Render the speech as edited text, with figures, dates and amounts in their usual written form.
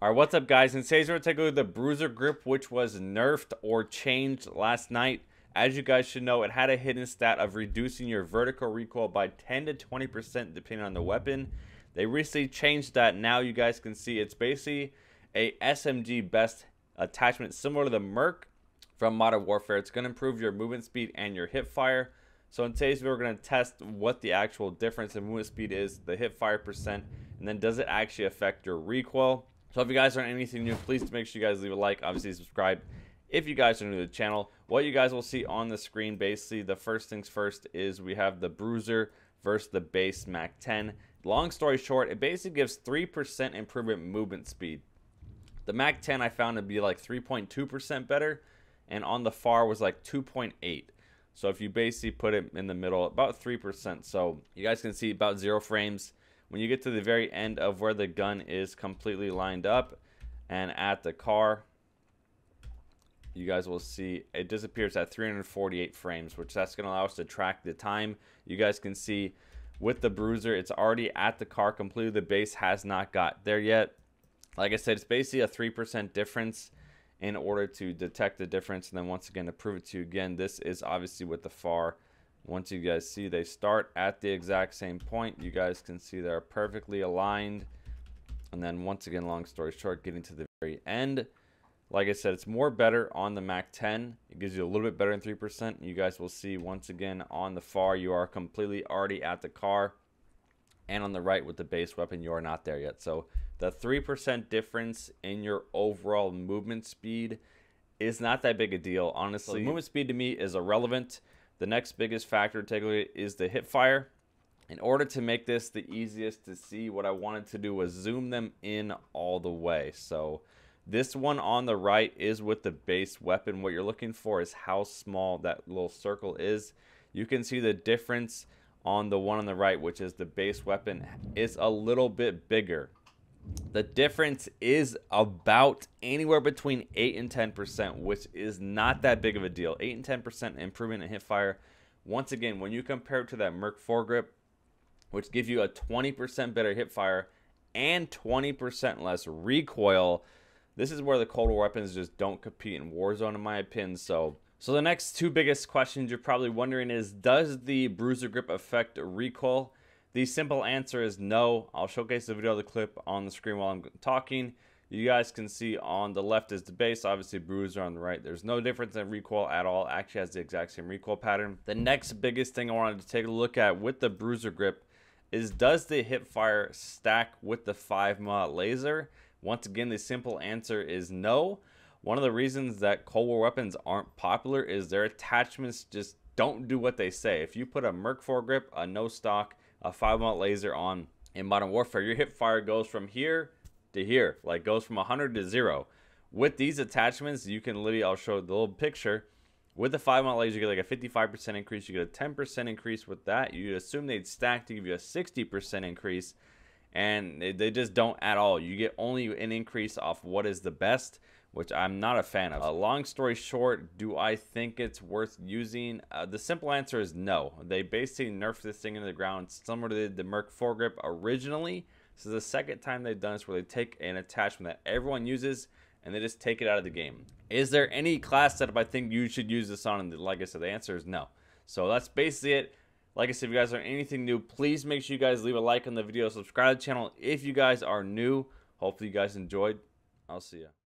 Alright, what's up guys? In today's video, we're taking a look at the Bruiser grip, which was nerfed or changed last night. As you guys should know, it had a hidden stat of reducing your vertical recoil by 10 to 20% depending on the weapon. They recently changed that. Now you guys can see it's basically a SMG best attachment similar to the Merc from Modern Warfare. It's going to improve your movement speed and your hip fire. So in today's video, we're going to test what the actual difference in movement speed is, the hip fire percent, and then does it actually affect your recoil. So if you guys learn anything new, please make sure you guys leave a like, obviously subscribe if you guys are new to the channel. What you guys will see on the screen, basically the first things first is we have the Bruiser versus the base Mac 10. Long story short, it basically gives 3% improvement movement speed. The Mac 10 I found to be like 3.2% better, and on the FAR was like 2.8. So if you basically put it in the middle, about 3%. So you guys can see about 0 frames. When you get to the very end of where the gun is completely lined up and at the car, you guys will see it disappears at 348 frames, which that's going to allow us to track the time. You guys can see with the Bruiser, it's already at the car completely. The base has not got there yet. Like I said, it's basically a 3% difference in order to detect the difference. And then once again, to prove it to you again, this is obviously with the FAR. Once you guys see, they start at the exact same point. You guys can see they're perfectly aligned. And then once again, long story short, getting to the very end, like I said, it's more better on the Mac 10. It gives you a little bit better than 3%. You guys will see once again on the FAR, you are completely already at the car. And on the right with the base weapon, you are not there yet. So the 3% difference in your overall movement speed is not that big a deal. Honestly, movement speed to me is irrelevant. The next biggest factor to take a look at is the hip fire. In order to make this the easiest to see, what I wanted to do was zoom them in all the way. So this one on the right is with the base weapon. What you're looking for is how small that little circle is. You can see the difference on the one on the right, which is the base weapon, is a little bit bigger. The difference is about anywhere between 8 and 10%, which is not that big of a deal. 8 and 10% improvement in hip fire. Once again, when you compare it to that Merc foregrip, which gives you a 20% better hip fire and 20% less recoil, this is where the Cold War weapons just don't compete in Warzone, in my opinion. So the next two biggest questions you're probably wondering is, does the Bruiser grip affect recoil? The simple answer is no. I'll showcase the video of the clip on the screen while I'm talking. You guys can see on the left is the base, obviously Bruiser on the right. There's no difference in recoil at all. Actually has the exact same recoil pattern. The next biggest thing I wanted to take a look at with the Bruiser grip is, does the hip fire stack with the 5mm laser? Once again, the simple answer is no. One of the reasons that Cold War weapons aren't popular is their attachments just don't do what they say. If you put a Merc foregrip, a no stock, a 5mm laser on in Modern Warfare, your hip fire goes from here to here, like goes from 100 to 0. With these attachments, you can literally, I'll show the little picture. With the 5mm laser, you get like a 55% increase. You get a 10% increase with that. You'd assume they'd stack to give you a 60% increase, and they just don't at all. You get only an increase off what is the best, which I'm not a fan of. Long story short, do I think it's worth using? The simple answer is no. They basically nerfed this thing into the ground similar to the Merc foregrip originally. This is the second time they've done this, where they take an attachment that everyone uses and they just take it out of the game. Is there any class setup I think you should use this on? And like I said, the answer is no. So that's basically it. Like I said, if you guys learn anything new, please make sure you guys leave a like on the video. Subscribe to the channel if you guys are new. Hopefully you guys enjoyed. I'll see ya.